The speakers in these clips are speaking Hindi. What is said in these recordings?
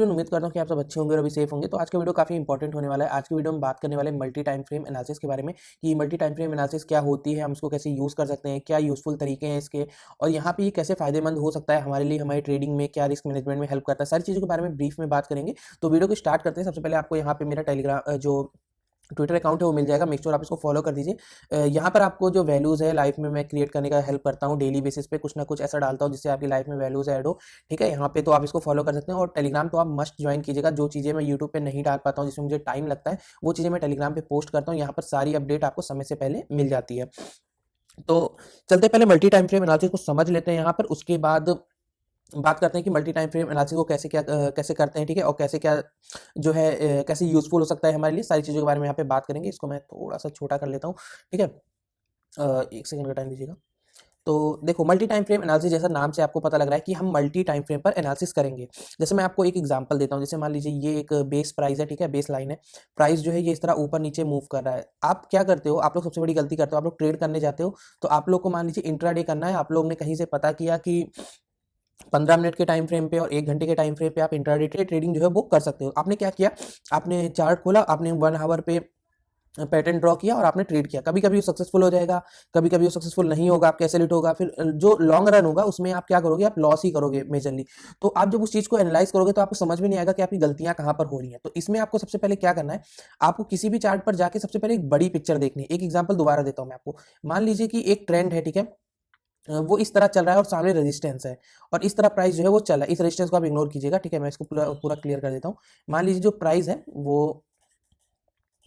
एवरीवन, उम्मीद करता हूँ कि आप सब अच्छे होंगे और अभी सेफ होंगे। तो आज का वीडियो काफी इंपॉर्टेंट होने वाला है। आज की वीडियो में बात करने वाले मल्टी टाइम फ्रेम एनालिसिस के बारे में कि मल्टी टाइम फ्रेम एनालिसिस क्या होती है, हम इसको कैसे यूज कर सकते हैं, क्या यूजफुल तरीके हैं इसके, और यहाँ पे ये कैसे फायदेमंद हो सकता है हमारे लिए, हमारी ट्रेडिंग में क्या रिस्क मैनेजमेंट में हेल्प करता है, सारी चीज़ों के बारे में ब्रीफ में बात करेंगे। तो वीडियो को स्टार्ट करते हैं। सबसे पहले आपको यहाँ पे मेरा टेलीग्राम जो ट्विटर अकाउंट है वो मिल जाएगा, मेक श्योर आप इसको फॉलो कर दीजिए। यहाँ पर आपको जो वैल्यूज़ है लाइफ में मैं क्रिएट करने का हेल्प करता हूँ, डेली बेसिस पे कुछ ना कुछ ऐसा डालता हूँ जिससे आपकी लाइफ में वैल्यूज़ ऐड हो। ठीक है, यहाँ पे तो आप इसको फॉलो कर सकते हैं। और टेलीग्राम तो आप मस्ट ज्वाइन कीजिएगा। जो चीज़ें मैं यूट्यूब पे नहीं डाल पाता हूँ, जिसमें मुझे टाइम लगता है, वो चीज़ें मैं टेलीग्राम पे पोस्ट करता हूँ। यहाँ पर सारी अपडेट आपको समय से पहले मिल जाती है। तो चलते पहले मल्टी टाइम फ्रेम एनालिसिस को समझ लेते हैं यहाँ पर, उसके बाद बात करते हैं कि मल्टी टाइम फ्रेम एनालिसिस को कैसे करते हैं। ठीक है, और कैसे क्या जो है कैसे यूजफुल हो सकता है हमारे लिए, सारी चीज़ों के बारे में यहाँ पे बात करेंगे। इसको मैं थोड़ा सा छोटा कर लेता हूँ। ठीक है, एक सेकंड का टाइम दीजिएगा। तो देखो, मल्टी टाइम फ्रेम एनालिसिस, जैसा नाम से आपको पता लग रहा है कि हम मल्टी टाइम फ्रेम पर एनालिसिस करेंगे। जैसे मैं आपको एक एग्जांपल देता हूँ। जैसे मान लीजिए ये एक बेस प्राइस है, ठीक है, बेस लाइन है। प्राइस जो है ये इस तरह ऊपर नीचे मूव कर रहा है। आप क्या करते हो, आप लोग सबसे बड़ी गलती करते हो, आप लोग ट्रेड करने जाते हो। तो आप लोग को मान लीजिए इंट्राडे करना है, आप लोग ने कहीं से पता किया कि 15 मिनट के टाइम फ्रेम पे और 1 घंटे के टाइम फ्रेम पे आप इंट्राडे ट्रेडिंग जो है वो कर सकते हो। आपने क्या किया, आपने चार्ट खोला, आपने 1 आवर पे पैटर्न ड्रॉ किया और आपने ट्रेड किया। कभी कभी वो सक्सेसफुल हो जाएगा, कभी कभी वो सक्सेसफुल नहीं होगा, आपका एसएल हिट होगा। फिर जो लॉन्ग रन होगा उसमें आप क्या करोगे, आप लॉस ही करोगे मेजरली। तो आप जब उस चीज़ को एनालाइज करोगे तो आपको समझ में नहीं आएगा कि आपकी गलतियां कहाँ पर हो रही हैं। तो इसमें आपको सबसे पहले क्या करना है, आपको किसी भी चार्ट पर जाके सबसे पहले एक बड़ी पिक्चर देखनी है। एक एग्जाम्पल दोबारा देता हूँ मैं आपको। मान लीजिए कि एक ट्रेंड है, ठीक है, वो इस तरह चल रहा है और सामने रेजिस्टेंस है, और इस तरह प्राइस जो है वो चल रहा है। इस रेजिस्टेंस को आप इग्नोर कीजिएगा। ठीक है, मैं इसको पूरा पूरा क्लियर कर देता हूँ। मान लीजिए जो प्राइस है वो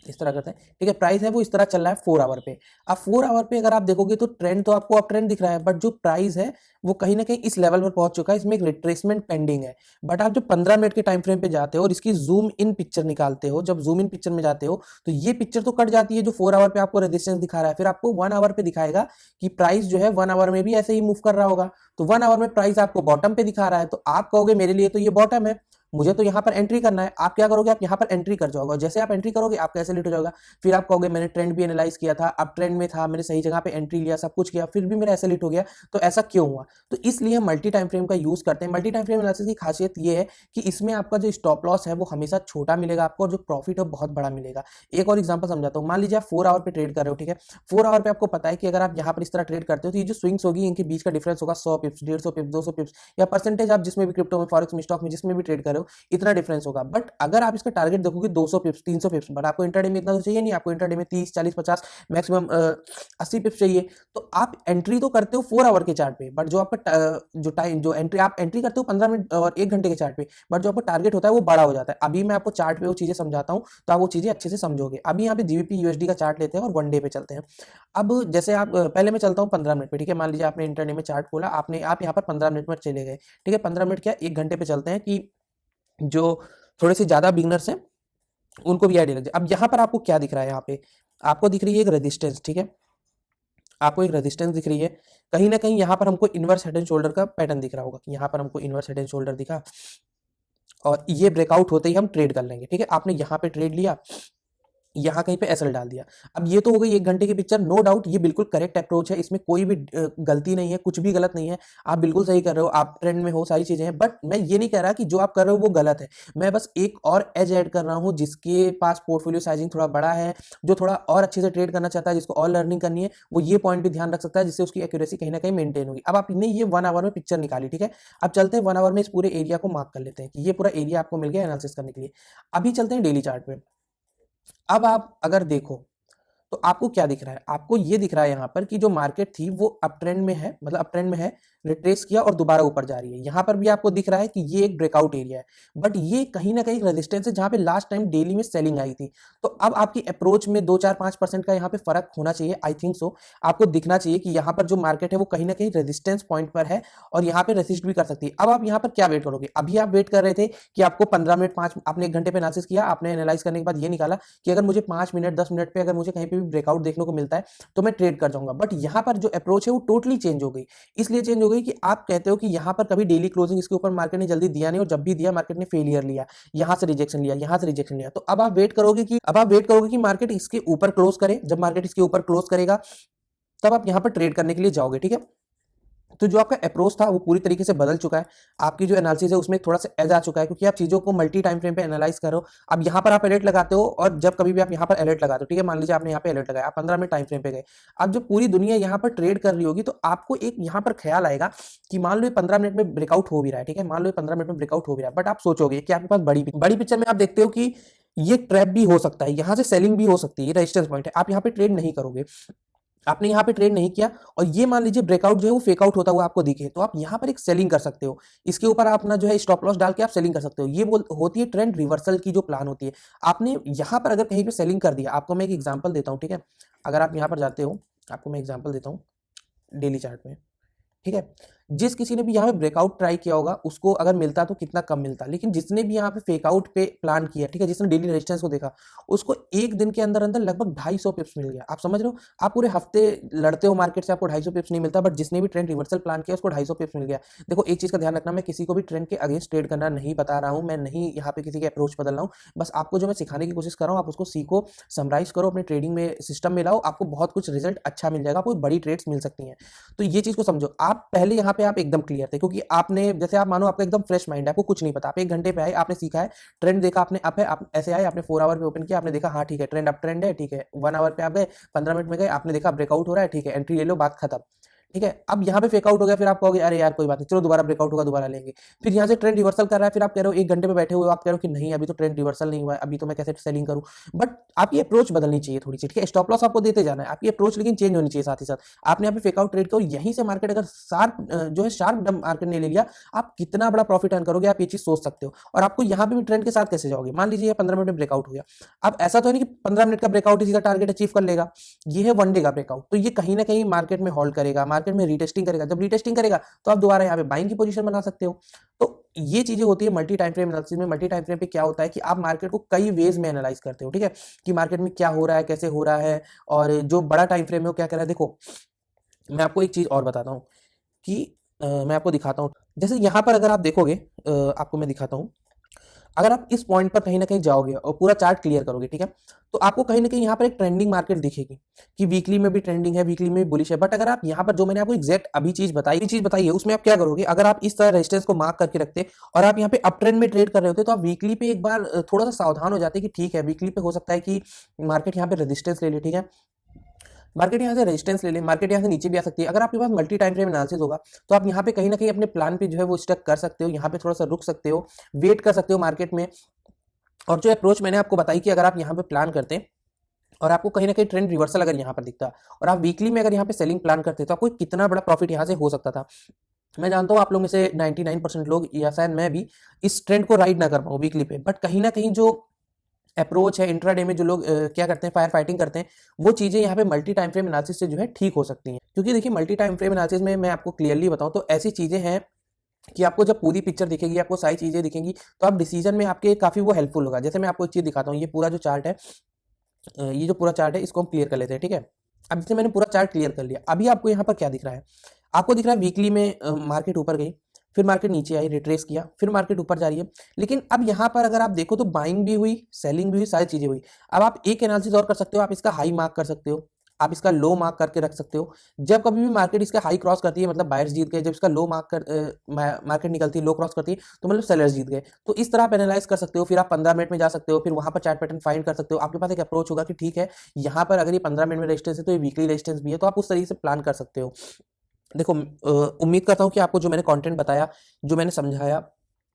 इस तरह करते हैं। ठीक है, प्राइस है वो इस तरह चल रहा है 4 आवर पे। अब 4 आवर पे अगर आप देखोगे तो ट्रेंड तो आपको अप ट्रेंड दिख रहा है, बट जो प्राइस है वो कहीं ना कहीं इस लेवल पर पहुंच चुका है, इसमें एक रिट्रेसमेंट पेंडिंग है। बट आप जो 15 मिनट के टाइम फ्रेम पे जाते हो और इसकी जूम इन पिक्चर निकालते हो, जब जूम इन पिक्चर में जाते हो तो ये पिक्चर तो कट जाती है जो 4 आवर पे आपको रेजिस्टेंस दिखा रहा है। फिर आपको 1 आवर पे दिखाएगा कि प्राइस जो है 1 आवर में भी ऐसे ही मूव कर रहा होगा। तो 1 आवर में प्राइस आपको बॉटम पे दिखा रहा है, तो आप कहोगे मेरे लिए तो ये बॉटम है, मुझे तो यहाँ पर एंट्री करना है। आप क्या करोगे, आप यहाँ पर एंट्री कर जाओगे, और जैसे आप एंट्री करोगे आपका ऐसे लिट हो जाएगा। फिर आप कहोगे मैंने ट्रेंड भी एनालाइज किया था, अब ट्रेंड में था, मैंने सही जगह पे एंट्री लिया, सब कुछ किया, फिर भी मेरा ऐसे लिट हो गया, तो ऐसा क्यों हुआ। तो इसलिए हम मल्टी टाइम फ्रेम का यूज करते हैं। मल्टी टाइम फ्रेम एनालिसिस की खासियत ये है कि इसमें आपका जो स्टॉप लॉस है वो हमेशा छोटा मिलेगा आपको, और जो प्रॉफिट है वो बहुत बड़ा मिलेगा। एक और एग्जाम्पल समझाता हूँ। मान लीजिए आप 4 आवर पे ट्रेड कर रहे हो, ठीक है, 4 आवर पे आपको पता है कि अगर आप यहाँ पर इस तरह ट्रेड करते हो तो ये जो स्विंग्स होगी इनके बीच का डिफरेंस होगा 100 पिप्स, 150 पिप्स, 200 पिप्स, या परसेंटेज। आप जिसमें भी क्रिप्टो में, फॉरेक्स में, स्टॉक में, जिसमें भी ट्रेड कर रहे हो, इतना डिफरेंस होगा। बट अगर आप इसका टारगेट देखोगे 200 पिप्स, 300 पिप्स, बट आपको इंट्राडे में इतना तो चाहिए नहीं, आपको इंट्राडे में 30, 40, 50, मैक्सिमम 80 पिप्स चाहिए। तो आप एंट्री तो करते हो 4 आवर के चार्ट पे, बट जो आपका जो टाइम जो एंट्री आप एंट्री करते हो 15 मिनट और 1 घंटे के चार्ट पे, बट जो आपका टारगेट होता है वो बड़ा हो जाता है। अभी मैं आपको चार्ट पे वो चीजें समझाता हूँ तो आप वो चीजें अच्छे से समझोगे। अभी यहाँ पे जीबीपी यूएसडी का चार्ट लेते हैं और 1 डे पे चलते हैं। अब जैसे आप पहले मैं चलता हूँ 15 मिनट पे। ठीक है, मान लीजिए आपने इंटरडे में चार्ट खोला, आपने आप यहाँ पर 15 मिनट में चले गए। ठीक है, 15 मिनट क्या 1 घंटे पे चलते हैं कि जो थोड़े से ज्यादा बिगनर्स हैं उनको भी आइडिया लग जाए। अब यहाँ पर आपको क्या दिख रहा है, यहाँ पे आपको दिख रही है एक रेजिस्टेंस। ठीक है, आपको एक रेजिस्टेंस दिख रही है। कहीं ना कहीं यहाँ पर हमको इनवर्स हेड एंड शोल्डर का पैटर्न दिख रहा होगा कि यहाँ पर हमको इनवर्स हेड एंड शोल्डर दिखा, और ये ब्रेकआउट होते ही हम ट्रेड कर लेंगे। ठीक है, आपने यहाँ पे ट्रेड लिया, यहाँ कहीं पे एसएल डाल दिया। अब ये तो हो गई 1 घंटे की पिक्चर। नो डाउट ये बिल्कुल करेक्ट अप्रोच है, इसमें कोई भी गलती नहीं है, कुछ भी गलत नहीं है। आप बिल्कुल सही कर रहे हो, आप ट्रेंड में हो, सारी चीजें हैं। बट मैं ये नहीं कह रहा कि जो आप कर रहे हो वो गलत है। मैं बस एक और एज ऐड कर रहा हूँ, जिसके पास पोर्टफोलियो साइजिंग थोड़ा बड़ा है, जो थोड़ा और अच्छे से ट्रेड करना चाहता है, जिसको और लर्निंग करनी है, वो ये पॉइंट भी ध्यान रख सकता है, जिससे उसकी एक्यूरेसी कहीं ना कहीं मेंटेन होगी। अब आपने ये 1 आवर में पिक्चर निकाली। ठीक है, अब चलते हैं 1 आवर में इस पूरे एरिया को मार्क कर लेते हैं कि ये पूरा एरिया आपको मिल गया एनालिसिस करने के लिए। अभी चलते हैं डेली चार्ट पे। अब आप अगर देखो तो आपको क्या दिख रहा है, आपको ये दिख रहा है यहाँ पर कि जो मार्केट थी वो अप ट्रेंड में है, मतलब अप ट्रेंड में है, रिट्रेस किया और दोबारा ऊपर जा रही है। यहाँ पर भी आपको दिख रहा है कि ये एक ब्रेकआउट एरिया है, बट ये कहीं ना कहीं रेजिस्टेंस है जहाँ पे लास्ट टाइम डेली में सेलिंग आई थी। तो अब आपकी अप्रोच में 2, 4, 5% का यहाँ पे फर्क होना चाहिए, आई थिंक सो। आपको दिखना चाहिए कि यहाँ पर जो मार्केट है वो कहीं ना कहीं रेजिस्टेंस पॉइंट पर है और यहाँ पे रेसिस्ट भी कर सकती है। अब आप यहाँ पर क्या वेट करोगे, अभी आप वेट कर रहे थे कि आपको 15 मिनट, 5, आपने 1 घंटे पे एनालिसिस किया, आपने एनालाइज करने के बाद ये निकाला कि अगर मुझे 5 मिनट, 10 मिनट पे अगर मुझे कहीं पे भी ब्रेकआउट देखने को मिलता है तो मैं ट्रेड कर जाऊंगा। बट यहाँ पर जो अप्रोच है वो टोटली चेंज हो गई। इसलिए चेंज हो गई कि आप कहते हो कि यहाँ पर कभी डेली क्लोजिंग इसके ऊपर मार्केट ने जल्दी दिया नहीं, और जब भी दिया मार्केट ने फेलियर लिया, यहाँ से रिजेक्शन लिया, यहाँ से रिजेक्शन लिया। तो अब आप वेट करोगे कि मार्केट इसके ऊपर क्लोज करे। जब मार्केट इसके ऊपर क्लोज करेगा तब आप यहाँ पर ट्रेड करने के लिए जाओगे। ठीक है, तो जो आपका अप्रोच था वो पूरी तरीके से बदल चुका है। आपकी जो एनालिसिस है उसमें थोड़ा सा एज आ चुका है, क्योंकि आप चीज़ों को मल्टी टाइम फ्रेम पे एनालाइज करो। अब यहाँ पर आप अलर्ट लगाते हो, और जब कभी भी आप यहाँ पर अलर्ट लगाते हो, ठीक है, मान लीजिए आपने यहाँ पे अलर्ट लगाया, आप 15 मिनट टाइम फ्रेम पे गए। अब जब पूरी दुनिया यहाँ पर ट्रेड कर रही होगी तो आपको एक यहाँ पर ख्याल आएगा कि मान लो ये 15 मिनट में ब्रेकआउट हो भी रहा है, ठीक है, मान लो ये 15 मिनट में ब्रेकआउट हो भी रहा है, बट आप सोचोगे कि आपके पास बड़ी पिक्चर में आप देखते हो कि ये ट्रैप भी हो सकता है, यहाँ से सेलिंग भी हो सकती है, ये रेजिस्टेंस पॉइंट है, आप यहाँ पे ट्रेड नहीं करोगे। आपने यहाँ पे ट्रेड नहीं किया, और ये मान लीजिए ब्रेकआउट जो है वो फेक आउट होता हुआ आपको दिखे, तो आप यहाँ पर एक सेलिंग कर सकते हो। इसके ऊपर आप अपना जो है स्टॉप लॉस डाल के आप सेलिंग कर सकते हो। ये होती है ट्रेंड रिवर्सल की जो प्लान होती है। आपने यहाँ पर अगर कहीं पे सेलिंग कर दिया, आपको मैं एक एग्जांपल देता हूँ, ठीक है, अगर आप यहाँ पर जाते हो, आपको मैं एग्जांपल देता हूँ डेली चार्ट में, ठीक है, जिस किसी ने भी यहाँ पे ब्रेकआउट ट्राई किया होगा उसको अगर मिलता तो कितना कम मिलता, लेकिन जिसने भी यहाँ पे फेक आउट पे प्लान किया, ठीक है, जिसने डेली रेजिस्टेंस को देखा, उसको एक दिन के अंदर अंदर लगभग 250 पिप्स मिल गया। आप समझ रहे हो, आप पूरे हफ्ते लड़ते हो मार्केट से, आपको 250 पिप्स नहीं मिलता, बट जिसने भी ट्रेंड रिवर्सल प्लान किया उसको 250 पिप्स मिल गया। देखो एक चीज का ध्यान रखना, मैं किसी को भी ट्रेंड के अगेंस्ट ट्रेड करना नहीं बता रहा हूँ, मैं नहीं यहाँ पे किसी के अप्रोच बदल रहा हूँ, बस आपको जो मैं सिखाने की कोशिश कर रहा हूँ आप उसको सीखो, समराइज करो, अपने ट्रेडिंग में सिस्टम में लाओ, आपको बहुत कुछ रिजल्ट अच्छा मिल जाएगा, आपको बड़ी ट्रेड्स मिल सकती हैं। तो ये चीज को समझो, आप पहले यहाँ पे आप एकदम क्लियर थे, क्योंकि आपने, जैसे आप मानो आपका एकदम फ्रेश माइंड है, आपको कुछ नहीं पता, आप 1 घंटे पे आए, आपने सीखा है, ट्रेंड देखा, आपने अप है, आप ऐसे आए, आपने 4 आवर पे ओपन किया, आपने देखा हाँ ठीक है ट्रेंड अप ट्रेंड है, ठीक है, 1 आवर पे आप गए, 15 मिनट में गए, आपने देखा ब्रेकआउट हो रहा है, ठीक है, एंट्री ले लो, बात खत्म। ठीक है, अब यहाँ पे फेकआउट हो गया, फिर आप कहोगे अरे यार कोई बात नहीं, चलो दोबारा ब्रेकआउट होगा दोबारा लेंगे। फिर यहाँ से ट्रेंड रिवर्सल कर रहा है, फिर आप कह रहे हो 1 घंटे पे बैठे हुए हो, आप कह रहे हो कि नहीं अभी तो ट्रेंड रिवर्सल नहीं हुआ है, अभी तो मैं कैसे सेलिंग करूं। बट आपकी अप्रोच बदलनी चाहिए थोड़ी सी, ठीक है, स्टॉप लॉस आपको देते जाना है, आपकी अप्रोच लेकिन चेंज होनी चाहिए साथ ही साथ। आपने यहाँ पे फेकआउट ट्रेड किया, यहीं से मार्केट अगर शार्प डंप मार्केट ने ले लिया, आप कितना बड़ा प्रॉफिट अर्न करोगे, आप ये चीज सोच सकते हो। और आपको यहाँ पे भी ट्रेंड के साथ कैसे जाओगे, मान लीजिए 15 मिनट में ब्रेकआउट हो गया, अब ऐसा तो नहीं कि 15 मिनट का ब्रेकआउट इसी का टारगेट अचीव कर लेगा, ये है 1 डे का ब्रेकआउट, तो ये कहीं ना कहीं मार्केट में होल्ड करेगा, मार्केट में रीटेस्टिंग करेगा, जब रीटेस्टिंग करेगा तो आप दोबारा यहाँ पे बाइंग की पोजीशन बना सकते हो। तो ये चीजें होती है मल्टी टाइम फ्रेम एनालिसिस में। मल्टी टाइम फ्रेम पे क्या होता है कि आप मार्केट को कई वेज में एनालाइज करते हो, ठीक है, कि मार्केट में क्या हो रहा है, कैसे हो रहा है, और जो बड़ा टाइम फ्रेम है वो क्या कर रहा है। देखो मैं आपको एक चीज और बताता हूँ कि मैं आपको दिखाता हूँ, जैसे यहाँ पर अगर आप देखोगे, आपको मैं दिखाता हूँ, अगर आप इस पॉइंट पर कहीं ना कहीं जाओगे और पूरा चार्ट क्लियर करोगे, ठीक है, तो आपको कहीं ना कहीं यहाँ पर एक ट्रेंडिंग मार्केट दिखेगी कि वीकली में भी ट्रेंडिंग है, वीकली में भी बुलिश है। बट अगर आप यहाँ पर जो मैंने आपको एग्जैक्ट अभी चीज बताई है, उसमें आप क्या करोगे, अगर आप इस तरह रेजिस्टेंस को मार्क करके रखते और आप यहाँ पे अप ट्रेंड में ट्रेड कर रहे होते, तो आप वीकली पे एक बार थोड़ा सा सावधान हो जाते कि ठीक है वीकली पे हो सकता है कि मार्केट यहाँ पे रेजिस्टेंस ले ले, ठीक है, मार्केट यहाँ से रेजिस्टेंस ले ले, मार्केट यहाँ से नीचे भी आ सकती है। अगर आपके पास मल्टी टाइम फ्रेम एनालिसिस होगा तो आप यहाँ पे कहीं ना कहीं अपने प्लान पे जो है वो स्टक कर सकते हो, यहाँ पे थोड़ा सा रुक सकते हो, वेट कर सकते हो मार्केट में। और जो अप्रोच मैंने आपको बताई कि अगर आप यहाँ पे प्लान करते हैं और आपको कहीं ना कहीं ट्रेंड रिवर्सल अगर यहाँ पर दिखता और आप वीकली में अगर यहाँ पे सेलिंग प्लान करते तो आपको कितना बड़ा प्रॉफिट यहाँ से हो सकता था। मैं जानता हूँ आप लोग में से 99% लोग या शायद मैं भी इस ट्रेंड को राइड ना कर पाऊँ वीकली पे, बट कहीं ना कहीं जो अप्रोच है इंट्राडे में जो लोग क्या करते हैं, फायर फाइटिंग करते हैं, वो चीजें यहाँ पे मल्टी टाइम फ्रेम एनालिसिस से जो है ठीक हो सकती हैं। क्योंकि देखिए मल्टी टाइम फ्रेम एनालिसिस में मैं आपको क्लियरली बताऊं तो ऐसी चीजें हैं कि आपको जब पूरी पिक्चर दिखेगी, आपको सारी चीजें दिखेंगी, तो आप डिसीजन में आपके काफी वो हेल्पफुल होगा। जैसे मैं आपको एक चीज दिखाता हूँ, ये पूरा जो चार्ट है, ये जो पूरा चार्ट है इसको हम क्लियर कर लेते हैं, ठीक है। अब जैसे मैंने पूरा चार्ट क्लियर कर लिया, अभी आपको यहाँ पर क्या दिख रहा है, आपको दिख रहा है वीकली में मार्केट ऊपर गई, फिर मार्केट नीचे आई, रिट्रेस किया, फिर मार्केट ऊपर जा रही है। लेकिन अब यहाँ पर अगर आप देखो तो बाइंग भी हुई, सेलिंग भी हुई, सारी चीजें हुई। अब आप एक एनालिसिस और कर सकते हो, आप इसका हाई मार्क कर सकते हो, आप इसका लो मार्क करके रख सकते हो। जब कभी भी मार्केट इसका हाई क्रॉस करती है मतलब बायर्स जीत गए, जब इसका लो मार्क कर मार्केट निकलती है, लो क्रॉस करती है तो मतलब सेलर्स जीत गए। तो इस तरह आप एनालाइज कर सकते हो। फिर आप 15 मिनट में जा सकते हो, फिर वहां पर चार्ट पैटर्न फाइंड कर सकते हो। आपके पास एक अप्रोच होगा कि ठीक है यहाँ पर अगर ये 15 मिनट में रेजिस्टेंस है तो ये वीकली रेजिस्टेंस भी है, तो आप उस तरीके से प्लान कर सकते हो। देखो उम्मीद करता हूँ कि आपको जो मैंने कंटेंट बताया, जो मैंने समझाया,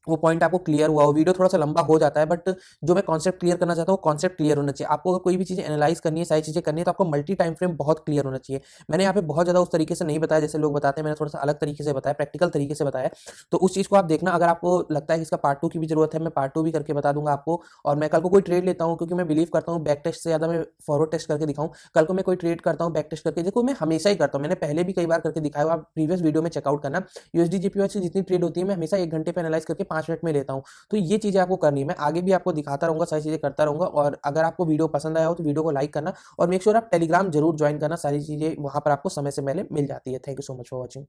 वो पॉइंट आपको क्लियर हुआ हो। वीडियो थोड़ा सा लंबा हो जाता है बट जो मैं कॉन्सेप्ट क्लियर करना चाहता हूँ वो कॉन्सेप्ट क्लियर होना चाहिए। आपको अगर कोई भी चीज़ें एनालाइज करनी है, सारी चीज़ें करनी है, तो आपको मल्टी टाइम फ्रेम बहुत क्लियर होना चाहिए। मैंने यहाँ पे बहुत ज़्यादा उस तरीके से नहीं बताया जैसे लोग बताते हैं, मैंने थोड़ा सा अलग तरीके से बताया, प्रैक्टिकल तरीके से बताया। तो उस चीज़ को आप देखना। अगर आपको लगता है कि इसका पार्ट 2 की भी जरूरत है, मैं पार्ट 2 भी करके बता दूंगा आपको। और मैं कल को कोई ट्रेड लेता हूँ, क्योंकि मैं बिलीव करता हूँ बैक टेस्ट से ज़्यादा मैं फॉरवर्ड टेस्ट करके दिखाऊँ। कल को मैं कोई ट्रेड करता हूँ बैक टेस्ट करके, देखो मैं हमेशा ही करता हूँ, मैंने पहले भी कई बार करके दिखाया हुआ, आप प्रीवियस वीडियो में चेकआउट करना। यूएसडी जीपीवाई से जितनी ट्रेड होती है मैं हमेशा 1 घंटे पे एनालाइज करके 5 मिनट में लेता हूँ। तो ये चीज़ें आपको करनी है। मैं आगे भी आपको दिखाता रहूंगा, सारी चीज़ें करता रहूंगा। और अगर आपको वीडियो पसंद आया हो तो वीडियो को लाइक करना और मेक श्योर आप टेलीग्राम जरूर ज्वाइन करना, सारी चीज़ें वहां पर आपको समय से पहले मिल जाती है। Thank you so much for watching.